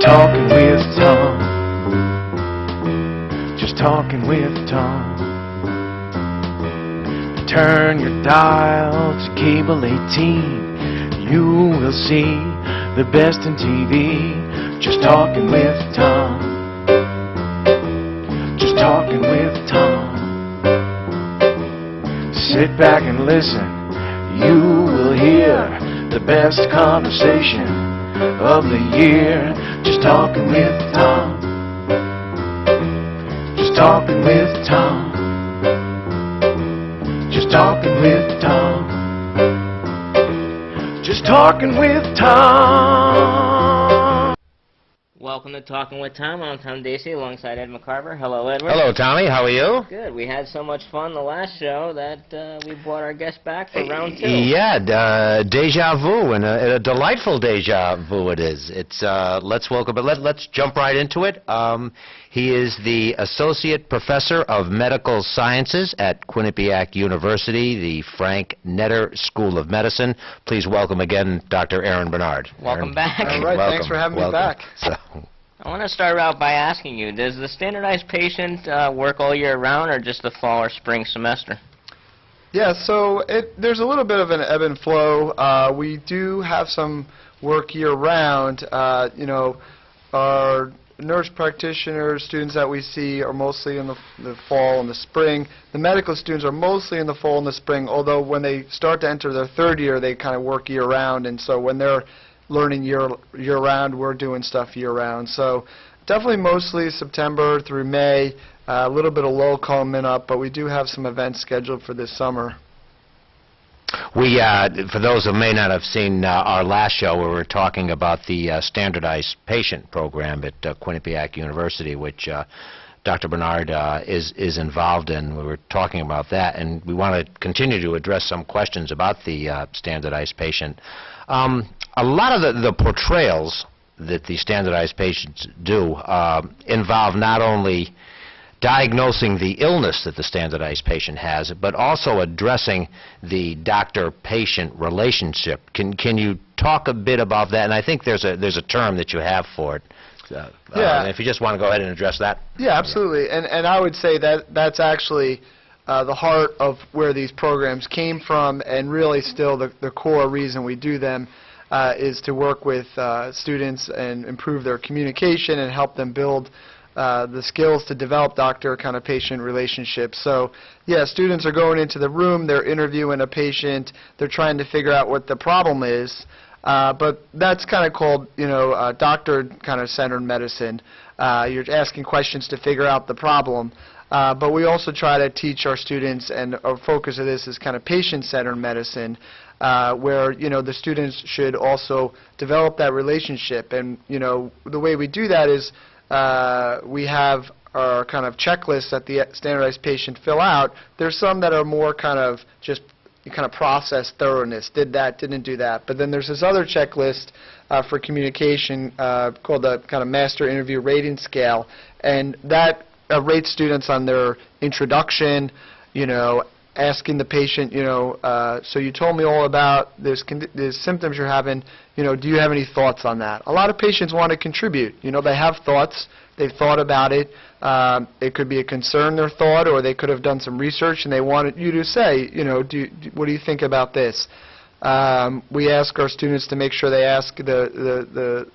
talking with Tom. Just talking with Tom. Turn your dial to cable 18. You will see the best in TV. Just talking with Tom. Just talking with Tom. Sit back and listen. You will hear the best conversation of the year. Just talking with Tom. Just talking with Tom. Just talking with Tom. Just talking with Tom. Welcome to Talking with Tom. I'm Tom Dacey alongside Ed McCarver. Hello, Edward. Hello, Tommy. How are you? Good. We had so much fun the last show that we brought our guest back for round two. Yeah, deja vu, and a delightful deja vu it is. It's let's welcome, but let's jump right into it. He is the Associate Professor of Medical Sciences at Quinnipiac University, the Frank Netter School of Medicine. Please welcome again Dr. Aaron Bernard. Welcome back. All right, Welcome. thanks for having me back. So, I want to start out by asking you, does the standardized patient work all year round or just the fall or spring semester? Yeah, so there's a little bit of an ebb and flow. We do have some work year-round. Our nurse practitioners, students that we see are mostly in the fall and the spring. The medical students are mostly in the fall and the spring, although when they start to enter their third year, they kind of work year-round. And so when they're learning year-round, we're doing stuff year-round. So definitely mostly September through May. A little bit of lull coming up, but we do have some events scheduled for this summer. we, for those who may not have seen our last show, where we were talking about the standardized patient program at Quinnipiac University, which Dr. Bernard is involved in. We were talking about that, and we want to continue to address some questions about the standardized patient. A lot of the portrayals that the standardized patients do involve not only diagnosing the illness that the standardized patient has, but also addressing the doctor-patient relationship. Can you talk a bit about that? And I think there's a term that you have for it. Yeah. If you just want to go ahead and address that. Yeah, absolutely. And I would say that that's actually the heart of where these programs came from, and really still the core reason we do them is to work with students and improve their communication and help them build the skills to develop doctor-patient relationships. So, yeah, students are going into the room, they're interviewing a patient, they're trying to figure out what the problem is, but that's kind of called, doctor-centered medicine. You're asking questions to figure out the problem. But we also try to teach our students, and our focus of this is kind of patient-centered medicine, where, the students should also develop that relationship. And, the way we do that is we have our kind of checklists that the standardized patient fill out. There's some that are more just process thoroughness, did that, didn't do that. But then there's this other checklist for communication called the kind of master interview rating scale, and that rates students on their introduction, asking the patient, so you told me all about this symptoms you're having, do you have any thoughts on that? A lot of patients want to contribute. They have thoughts. They've thought about it. It could be a concern, their thought, or they could have done some research and they wanted you to say, what do you think about this? We ask our students to make sure they ask the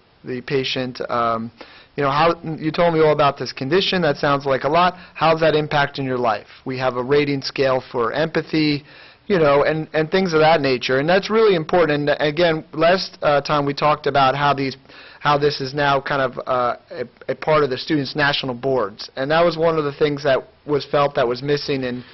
patient, how you told me all about this condition. That sounds like a lot. How's that impacting your life? We have a rating scale for empathy, and things of that nature. And that's really important. And again, last time we talked about how this is now kind of a part of the students' national boards. And that was one of the things that was felt that was missing in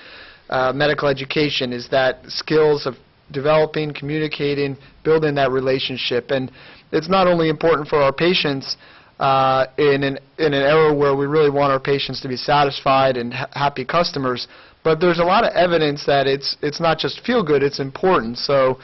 medical education, is that skills of developing, communicating, building that relationship. And it's not only important for our patients, in an era where we really want our patients to be satisfied and happy customers, but there's a lot of evidence that it's not just feel good, it's important. So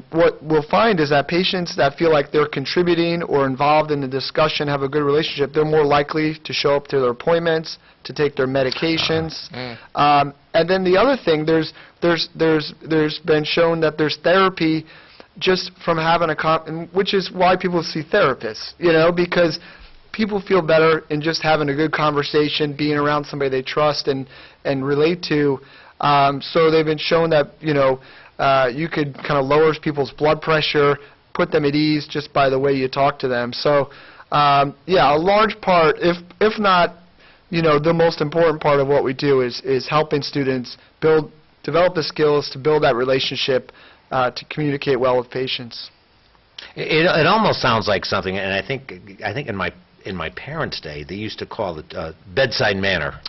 what we'll find is that patients that feel like they're contributing or involved in the discussion, have a good relationship, they're more likely to show up to their appointments, to take their medications. And then the other thing, there's been shown that there's therapy just from having and which is why people see therapists, because people feel better in just having a good conversation, being around somebody they trust and relate to. So they've been shown that, you could kind of lower people's blood pressure, put them at ease just by the way you talk to them. So, yeah, a large part, if not, the most important part of what we do is helping students develop the skills to build that relationship, to communicate well with patients. It almost sounds like something, and I think in my parents' day they used to call it bedside manner.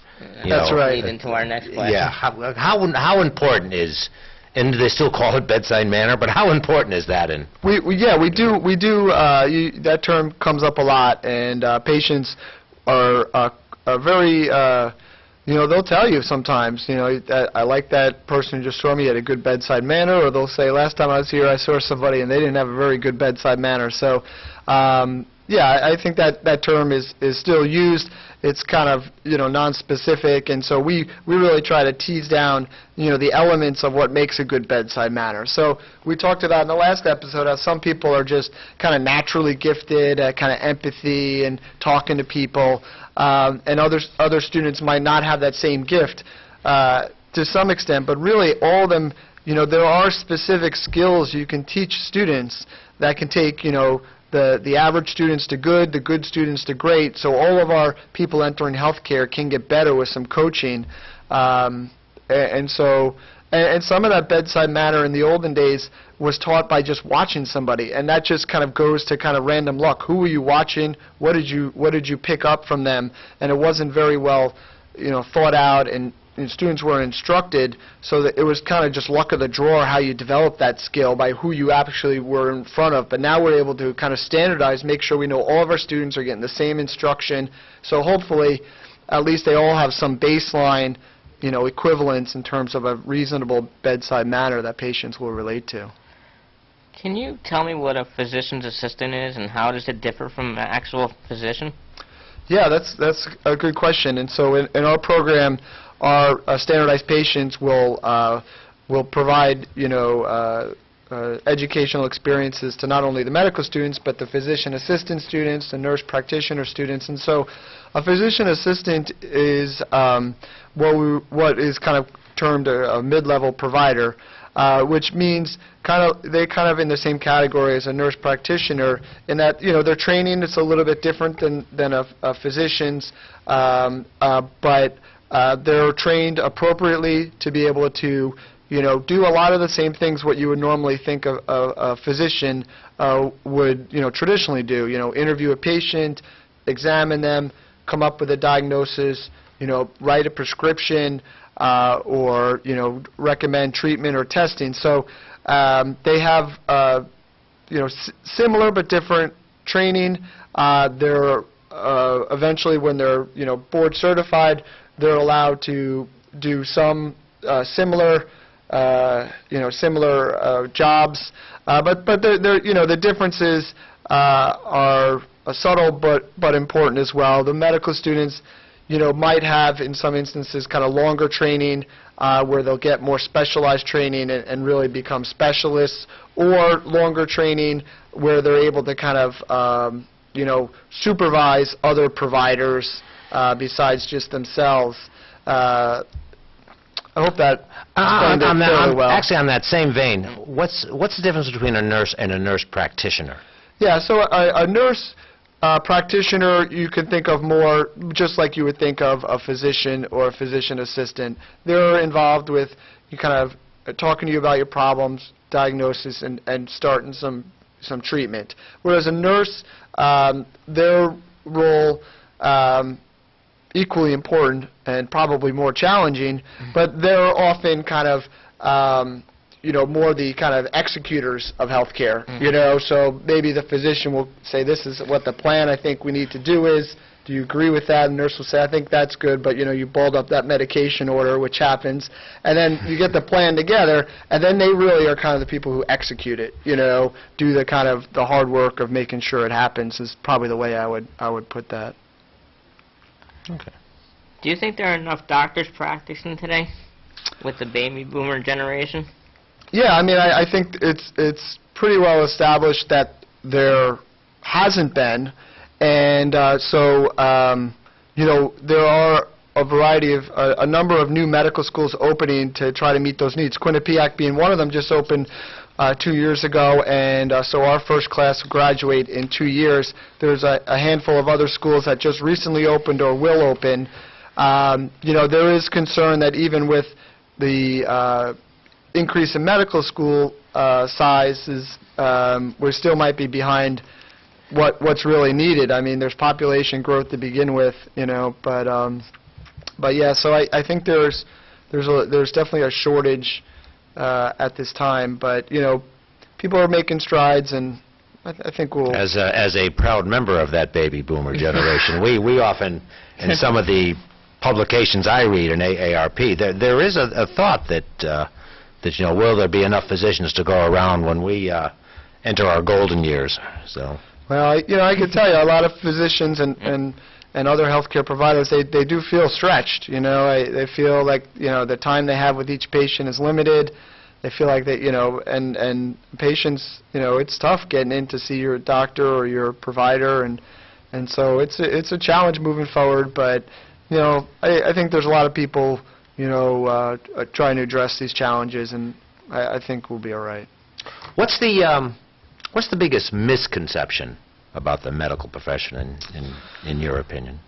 That's right. Lead into our next question. Yeah. How important is, and they still call it bedside manner, but how important is that in? We do. That term comes up a lot, and patients are very. They'll tell you sometimes, that I like that person who just saw me had a good bedside manner, or they'll say, last time I was here I saw somebody and they didn't have a very good bedside manner. So, yeah, I think that term is still used. It's kind of, non-specific, and so we really try to tease down, the elements of what makes a good bedside manner. So we talked about in the last episode how some people are just kind of naturally gifted at kind of empathy and talking to people, and other students might not have that same gift to some extent, but really all of them, there are specific skills you can teach students that can take, the average students to good, the good students to great. So all of our people entering healthcare can get better with some coaching. And some of that bedside manner in the olden days was taught by just watching somebody, and that just kind of goes to kind of random luck. Who were you watching? What did you pick up from them? And it wasn't very well, thought out, and students were instructed, so that it was kind of just luck of the draw how you develop that skill by who you actually were in front of. But now we're able to kind of standardize, make sure we know all of our students are getting the same instruction. So hopefully, at least they all have some baseline, equivalence in terms of a reasonable bedside manner that patients will relate to. Can you tell me what a physician's assistant is, and how does it differ from an actual physician? Yeah, that's a good question. And so in our program, our standardized patients will provide, educational experiences to not only the medical students, but the physician assistant students, the nurse practitioner students. And so a physician assistant is what is kind of termed a mid-level provider, which means they're kind of in the same category as a nurse practitioner in that, their training is a little bit different than a physician's, but they're trained appropriately to be able to, do a lot of the same things what you would normally think a physician would, traditionally do. Interview a patient, examine them, come up with a diagnosis, write a prescription, or, recommend treatment or testing. So they have, similar but different training. They're eventually, when they're, board certified, they're allowed to do some similar jobs, but the differences are subtle but important as well. The medical students, might have in some instances kind of longer training where they'll get more specialized training and really become specialists, or longer training where they're able to kind of supervise other providers besides just themselves. I hope that explained it fairly well. Actually, on that same vein, what's the difference between a nurse and a nurse practitioner? Yeah, so a nurse practitioner you can think of more just like you would think of a physician or a physician assistant. They're involved with kind of talking to you about your problems, diagnosis, and starting some treatment. Whereas a nurse, their role equally important and probably more challenging, but they're often kind of, more the kind of executors of healthcare, so maybe the physician will say, this is what the plan I think we need to do is. Do you agree with that? And the nurse will say, I think that's good, but, you balled up that medication order, which happens. And then you get the plan together, and then they really are kind of the people who execute it, do the kind of the hard work of making sure it happens is probably the way I would put that. Okay. Do you think there are enough doctors practicing today with the baby boomer generation? Yeah, I mean, I think it's pretty well established that there hasn't been, and there are a number of new medical schools opening to try to meet those needs. Quinnipiac being one of them, just opened 2 years ago, and so our first class will graduate in 2 years. There's a handful of other schools that just recently opened or will open. There is concern that even with the increase in medical school sizes, we still might be behind what's really needed. I mean, there's population growth to begin with, but yeah. So I think there's definitely a shortage at this time, but people are making strides, and I think we'll. As a proud member of that baby boomer generation, we often, in some of the publications I read in AARP, there is a thought that will there be enough physicians to go around when we enter our golden years? So. Well, I can tell you, a lot of physicians and other healthcare providers, they do feel stretched. They feel like the time they have with each patient is limited. They feel like they, and patients, it's tough getting in to see your doctor or your provider, and so it's a challenge moving forward. But I think there's a lot of people trying to address these challenges, and I think we'll be all right. What's the biggest misconception about the medical profession in your opinion?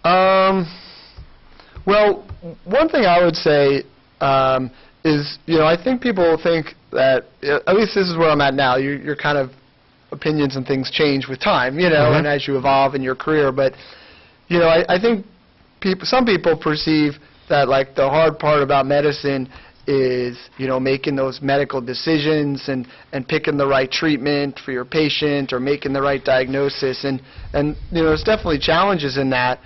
Well, one thing I would say is, I think people think that, at least this is where I'm at now, your kind of opinions and things change with time, and as you evolve in your career. But, I think some people perceive that, like, the hard part about medicine is, making those medical decisions and picking the right treatment for your patient or making the right diagnosis. And there's definitely challenges in that.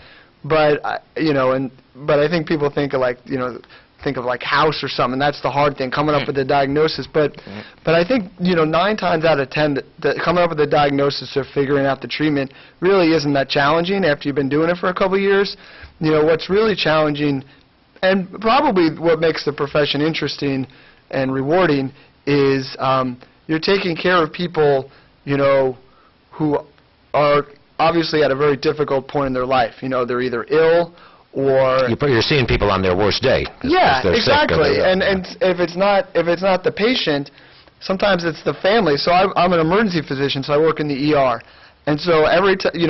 But, but I think people think of like house or something. That's the hard thing, coming up with the diagnosis. But I think, 9 times out of 10, coming up with the diagnosis or figuring out the treatment really isn't that challenging after you've been doing it for a couple of years. What's really challenging, and probably what makes the profession interesting and rewarding, is you're taking care of people, who are obviously at a very difficult point in their life. They're either ill or you're seeing people on their worst day. Yeah, exactly. And if it's not the patient, sometimes it's the family. So I'm an emergency physician, so I work in the ER. And so every time, we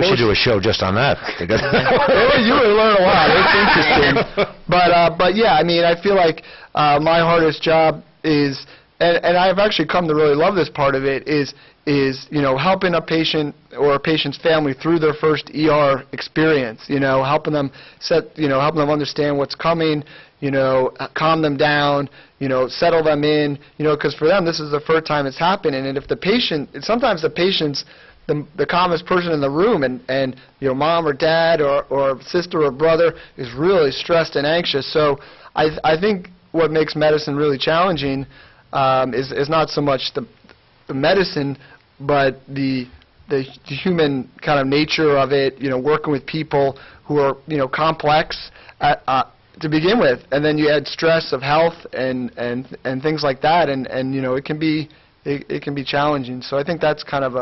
should do a show just on that. You would learn a lot. It's interesting. But yeah, I mean, I feel like my hardest job is, and I've actually come to really love this part of it, is helping a patient or a patient's family through their first ER experience. Helping them helping them understand what's coming. Calm them down, settle them in, because for them this is the first time it's happening. And if the patient, sometimes the patient's the calmest person in the room, and mom or dad or sister or brother is really stressed and anxious. So I think what makes medicine really challenging is not so much the medicine, but the human kind of nature of it. Working with people who are complex to begin with, and then you add stress of health and things like that, and it can be challenging. So I think that's kind of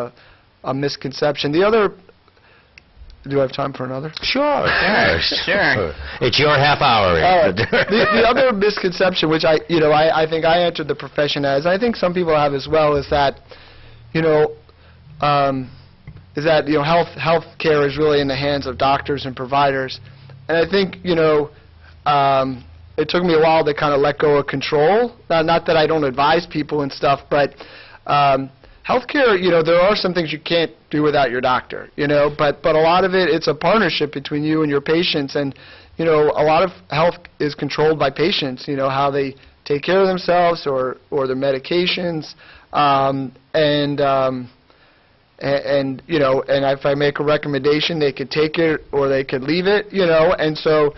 a misconception. The other, do I have time for another? Sure. Sure. It's your half hour. The other misconception, which I think I entered the profession as, I think some people have as well, is that health care is really in the hands of doctors and providers, and I think it took me a while to kind of let go of control. Not that I don't advise people and stuff, but healthcare, there are some things you can't do without your doctor, but a lot of it's a partnership between you and your patients, and a lot of health is controlled by patients, how they take care of themselves or their medications, and if I make a recommendation, they could take it or they could leave it, and so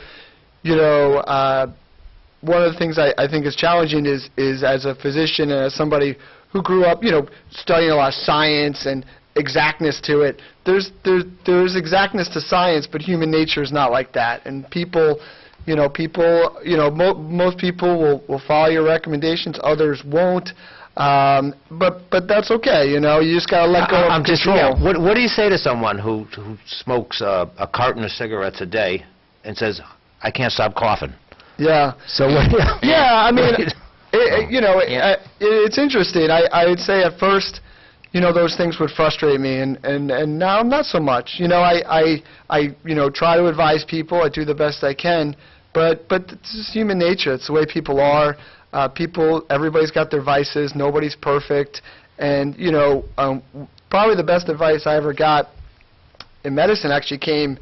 one of the things I think is challenging is as a physician and as somebody who grew up, studying a lot of science and exactness to it. There's exactness to science, but human nature is not like that. And most people will follow your recommendations, others won't. But that's okay, you know. You just got to let go of control. What do you say to someone who smokes a carton of cigarettes a day and says, "I can't stop coughing"? Yeah. So what? Yeah, I mean, Yeah. it's interesting. I would say at first, you know, those things would frustrate me, and now not so much. You know, I try to advise people. I do the best I can, but it's just human nature. It's the way people are. Everybody's got their vices. Nobody's perfect. And, you know, probably the best advice I ever got in medicine actually came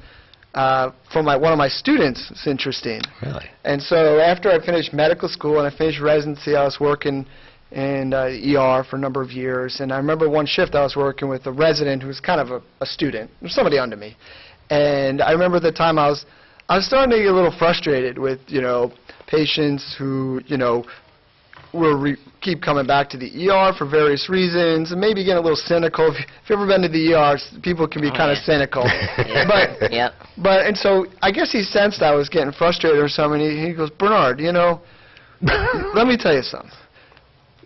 from one of my students. It's interesting. Really? And so after I finished medical school and I finished residency, I was working in ER for a number of years. And I remember one shift I was working with a resident who was kind of a student, somebody under me. And I remember at the time I was starting to get a little frustrated with, you know, patients who, you know, keep coming back to the ER for various reasons, and maybe getting a little cynical. If you've ever been to the ER, people can be kind of cynical. And so I guess he sensed I was getting frustrated or something. He goes, "Bernard, you know, let me tell you something.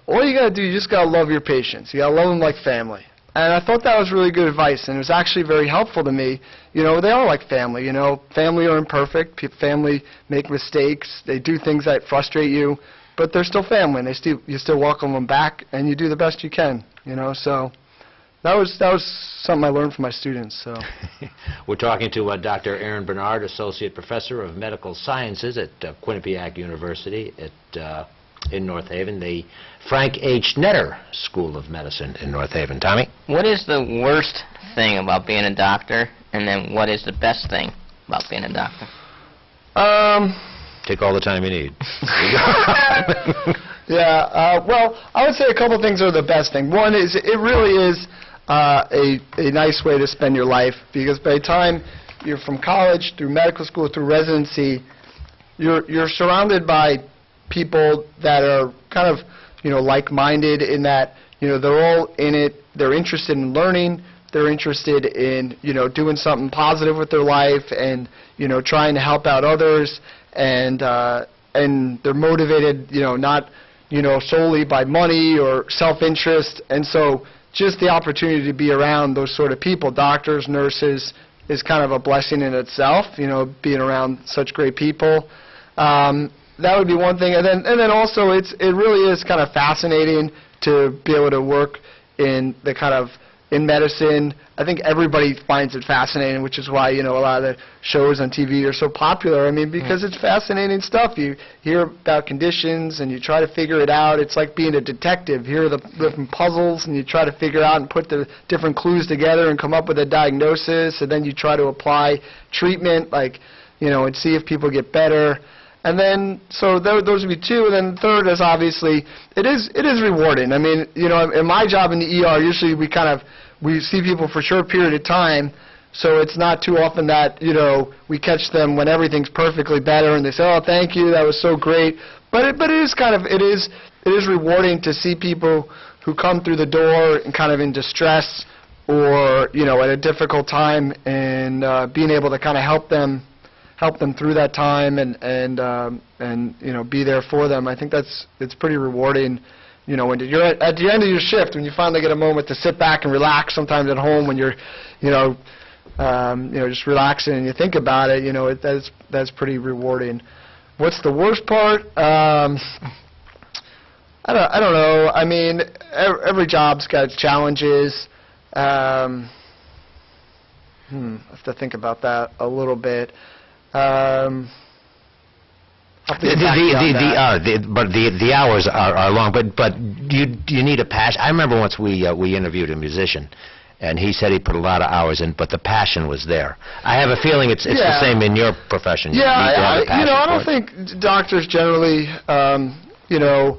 All you got to do, you just got to love your patients. You got to love them like family." And I thought that was really good advice, and it was actually very helpful to me. You know, they are like family. You know, family are imperfect. Family make mistakes. They do things that frustrate you, but they're still family, and you still welcome them back, and you do the best you can. You know, so that was something I learned from my students. So we're talking to Dr. Aaron Bernard, Associate Professor of Medical Sciences at Quinnipiac University in North Haven, the Frank H. Netter School of Medicine in North Haven. Tommy? What is the worst thing about being a doctor, and then what is the best thing about being a doctor? Take all the time you need. Yeah, well, I would say a couple things are the best thing. One is it really is a nice way to spend your life, because by the time you're from college through medical school through residency, you're surrounded by people that are kind of, you know, like-minded in that, you know, they're all in it. They're interested in learning. They're interested in, you know, doing something positive with their life and, you know, trying to help out others. And they're motivated, you know, not, you know, solely by money or self-interest. And so just the opportunity to be around those sort of people, doctors, nurses, is kind of a blessing in itself, you know, being around such great people. That would be one thing. And then also it really is kind of fascinating to be able to work in medicine. I think everybody finds it fascinating, which is why, you know, a lot of the shows on TV are so popular. I mean, because it's fascinating stuff. You hear about conditions and you try to figure it out. It's like being a detective. Here are the different puzzles, and you try to figure out and put the different clues together and come up with a diagnosis, and then you try to apply treatment, like, you know, and see if people get better. And then, so those would be two. And then third is obviously, it is rewarding. I mean, you know, in my job in the ER, usually we see people for a short period of time, so it's not too often that, you know, we catch them when everything's perfectly better and they say, "Oh, thank you, that was so great." But it is rewarding to see people who come through the door and kind of in distress or, you know, at a difficult time, and being able to kind of help them through that time and you know, be there for them. I think it's pretty rewarding, you know, when you're at the end of your shift, when you finally get a moment to sit back and relax. Sometimes at home when you're, you know, just relaxing and you think about it, you know, that's pretty rewarding. What's the worst part? I don't know. I mean, every job's got its challenges. I have to think about that a little bit. The hours are long, but you need a passion. I remember once we interviewed a musician, and he said he put a lot of hours in, but the passion was there. I have a feeling it's the same in your profession. Yeah, I don't think doctors generally, you know,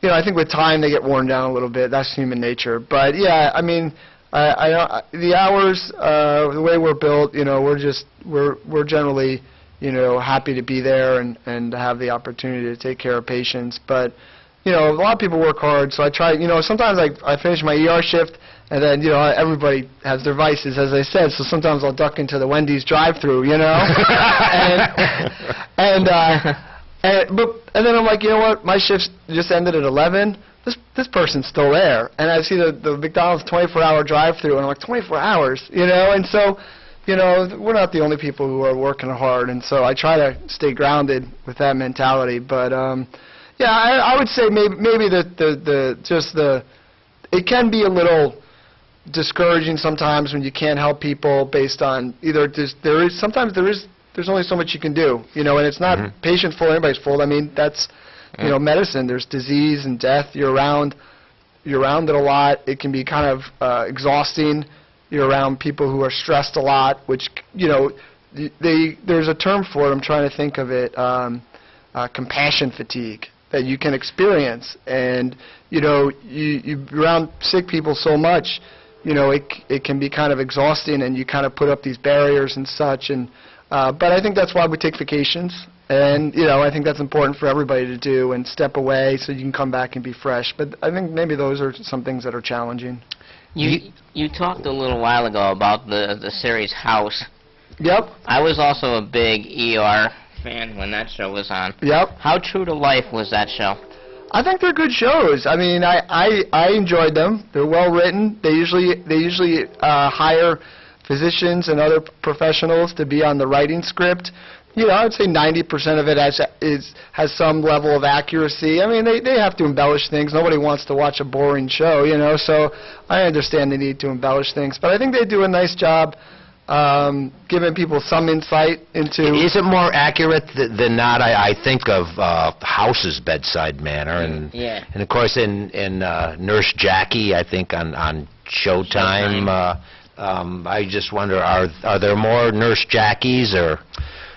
I think with time they get worn down a little bit. That's human nature. But yeah, I mean, the hours, the way we're built, you know, we're generally, you know, happy to be there and to have the opportunity to take care of patients. But, you know, a lot of people work hard, so I try, you know, sometimes I finish my ER shift, and then, you know, everybody has their vices, as I said, so sometimes I'll duck into the Wendy's drive-thru, you know, and then I'm like, you know what, my shift just ended at 11, this person's still there. And I see the McDonald's 24-hour drive-through, and I'm like, 24 hours, you know? And so, you know, we're not the only people who are working hard, and so I try to stay grounded with that mentality. But, yeah, I would say maybe it can be a little discouraging sometimes when you can't help people based on either there's only so much you can do, you know, and it's not patient's fault, anybody's fault. I mean, that's, you know, medicine. There's disease and death. You're around it a lot. It can be kind of exhausting. You're around people who are stressed a lot, which, you know, there's a term for it. I'm trying to think of it, compassion fatigue that you can experience. And, you know, you're around sick people so much, you know, it can be kind of exhausting, and you kind of put up these barriers and such. And but I think that's why we take vacations. And, you know, I think that's important for everybody to do, and step away so you can come back and be fresh. But I think maybe those are some things that are challenging. You talked a little while ago about the series House. Yep. I was also a big ER fan when that show was on. Yep. How true to life was that show? I think they're good shows. I mean, I enjoyed them. They're well written. They usually hire physicians and other professionals to be on the writing script. You know, I would say 90% of it has some level of accuracy. I mean, they have to embellish things. Nobody wants to watch a boring show, you know, so I understand the need to embellish things. But I think they do a nice job giving people some insight into... Is it more accurate than not? I think of House's bedside manner, and and of course in Nurse Jackie, I think on Showtime. I just wonder, are there more Nurse Jackies or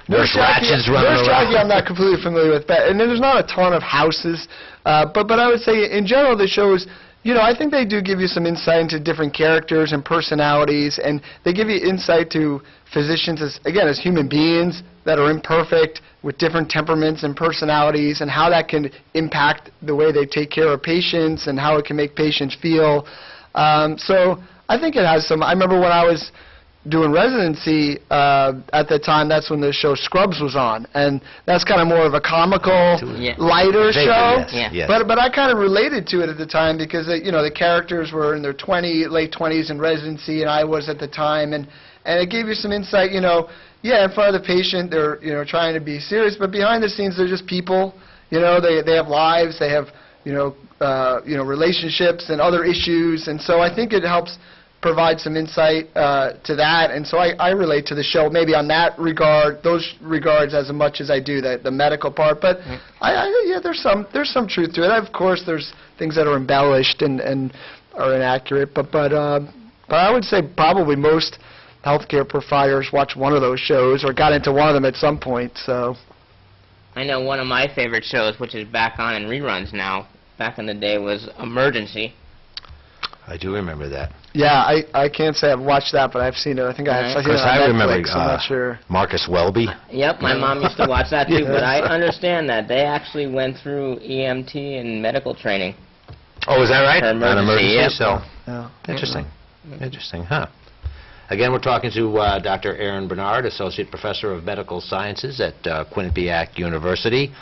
Nurse Ratchets running around? Nurse Jackie I'm not completely familiar with, and there's not a ton of Houses, but I would say in general the shows, you know, I think they do give you some insight into different characters and personalities, and they give you insight to physicians as human beings that are imperfect with different temperaments and personalities, and how that can impact the way they take care of patients and how it can make patients feel. So I think it has some. I remember when I was doing residency at the time, that's when the show Scrubs was on, and that's kind of more of a comical, lighter show. Yes. But I kind of related to it at the time because you know, the characters were in their late 20s in residency, and I was at the time, and it gave you some insight. You know, in front of the patient they're, you know, trying to be serious, but behind the scenes they're just people. You know, they have lives, they have relationships and other issues, and so I think it helps provide some insight to that, and so I relate to the show maybe on that regard, those regards, as much as I do the medical part. But there's some truth to it. Of course, there's things that are embellished and are inaccurate, but I would say probably most healthcare providers watch one of those shows or got into one of them at some point. So I know one of my favorite shows, which is back on in reruns now. Back in the day, was Emergency. I do remember that. Yeah, I can't say I've watched that, but I've seen it. I think I've seen it on Netflix. Remember, I'm not sure. Marcus Welby. Yep, my mom used to watch that too, but I understand that they actually went through EMT and medical training. Oh, is that right? For emergency, Yep. So, interesting. Interesting, huh? Again, we're talking to Dr. Aaron Bernard, Associate Professor of Medical Sciences at Quinnipiac University.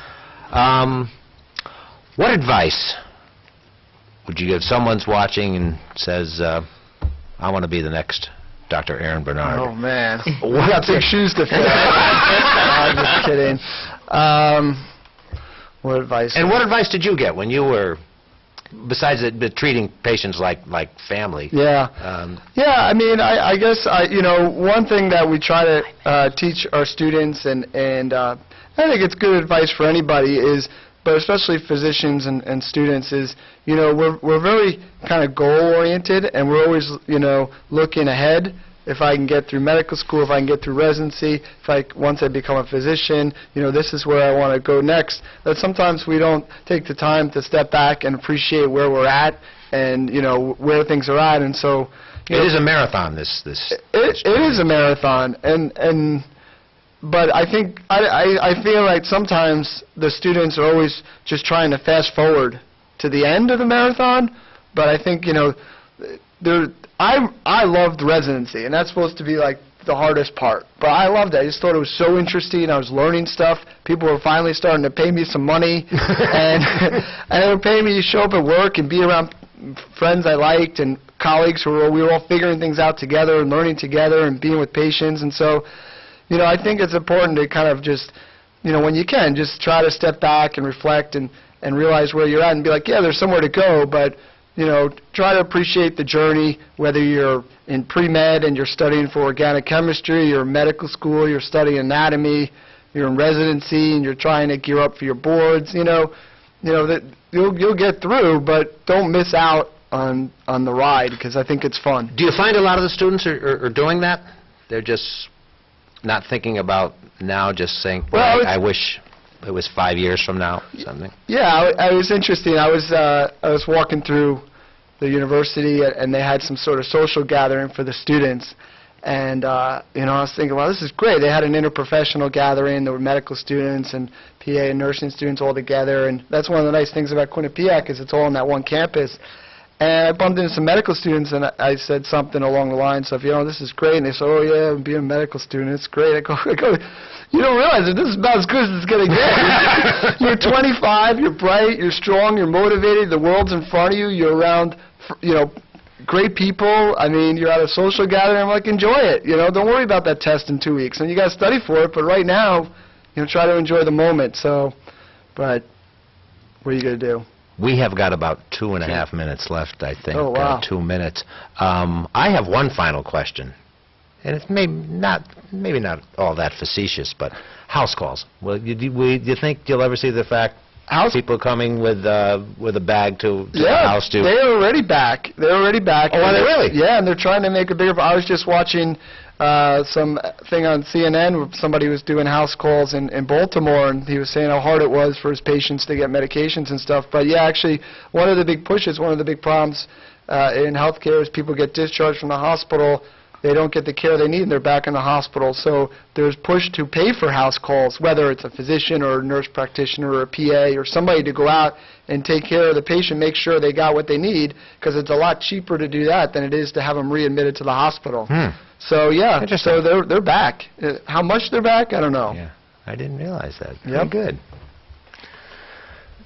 What advice would you give someone's watching and says, I want to be the next Dr. Aaron Bernard? Oh, man. What got big shoes to fill. I'm just kidding. What advice? And what advice did you get when you were, besides the treating patients like family? Yeah. I mean, I guess, one thing that we try to teach our students, and I think it's good advice for anybody, is, but especially physicians and students, is, you know, we're very kind of goal-oriented, and we're always, you know, looking ahead. If I can get through medical school, if I can get through residency, once I become a physician, you know, this is where I want to go next. That sometimes we don't take the time to step back and appreciate where we're at and, you know, where things are at. And so, it is a marathon. It is a marathon, but I think I feel like sometimes the students are always just trying to fast forward to the end of the marathon. But I think, you know, I loved residency, and that's supposed to be like the hardest part. But I loved it. I just thought it was so interesting. I was learning stuff. People were finally starting to pay me some money, and they were paying me to show up at work and be around friends I liked and colleagues we were all figuring things out together and learning together and being with patients. And so, I think it's important to kind of just, when you can, just try to step back and reflect and realize where you're at and be like, yeah, there's somewhere to go, but try to appreciate the journey, whether you're in pre-med and you're studying for organic chemistry, you're in medical school, you're studying anatomy, you're in residency, and you're trying to gear up for your boards, that you'll get through, but don't miss out on the ride, because I think it's fun. Do you find a lot of the students are doing that? They're just not thinking about now, just saying, well, I wish it was 5 years from now, something? Yeah, I was interesting. I was walking through the university, and they had some sort of social gathering for the students. And, I was thinking, well, this is great. They had an interprofessional gathering. There were medical students and PA and nursing students all together. And that's one of the nice things about Quinnipiac is it's all on that one campus. And I bumped into some medical students, and I said something along the lines of, this is great. And they said, oh, yeah, being a medical student, it's great. I go, you don't realize that this is about as good as it's going to get. You're 25, you're bright, you're strong, you're motivated, the world's in front of you, you're around, great people. I mean, you're at a social gathering. I'm like, enjoy it. Don't worry about that test in 2 weeks. And you got to study for it, but right now, try to enjoy the moment. So, but what are you going to do? We have got about 2.5 minutes left, I think. Oh, wow. 2 minutes. I have one final question, and it's maybe not all that facetious, but house calls. Well, do you think you'll ever see the fact people coming with a bag to the house to? They're already back. They're already back. Oh, are they really? Yeah, and they're trying to make a bigger. I was just watching some thing on CNN where somebody was doing house calls in Baltimore, and he was saying how hard it was for his patients to get medications and stuff. But yeah, actually, one of the big pushes, one of the big problems in healthcare is people get discharged from the hospital. They don't get the care they need, and they're back in the hospital. So there's push to pay for house calls, whether it's a physician or a nurse practitioner or a PA or somebody to go out and take care of the patient, make sure they got what they need, because it's a lot cheaper to do that than it is to have them readmitted to the hospital. So, yeah, so they're back. How much they're back, I don't know. Yeah, I didn't realize that. Yep. Good.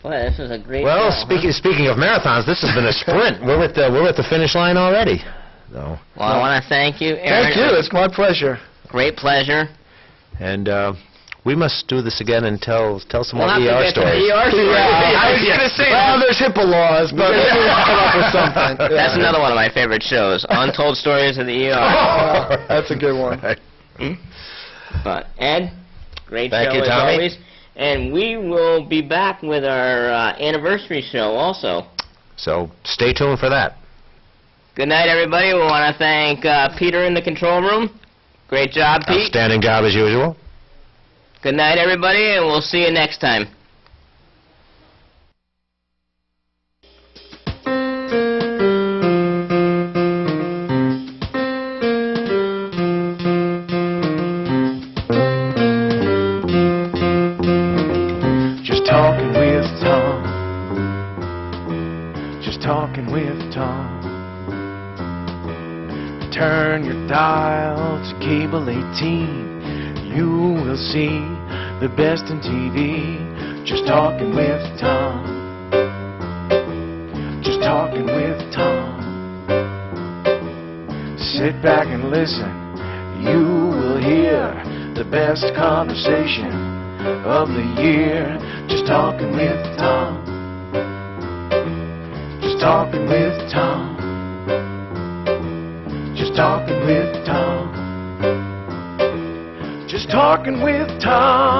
Boy, this is a great Well, show, speaking of marathons, this has been a sprint. We're at the finish line already. So. Well, I want to thank you, Aaron. Thank you. It's my pleasure. Great pleasure. And we must do this again and tell some more ER stories. stories. I was going to say, well, there's HIPAA laws, but we'll come up with something. That's another one of my favorite shows, Untold Stories of the ER. That's a good one. But, Ed, great Thank show you, as Tommy. always. And we will be back with our anniversary show also. So stay tuned for that. Good night, everybody. We want to thank Peter in the control room. Great job, Pete. Outstanding job as usual. Good night, everybody, and we'll see you next time. Just talking with Tom. Just talking with Tom. Turn your dial to cable 18. You will see the best in TV. Just talking with Tom. Just talking with Tom. Sit back and listen. You will hear the best conversation of the year. Just talking with Tom. Just talking with Tom. Just talking with Tom. Just talking with Tom.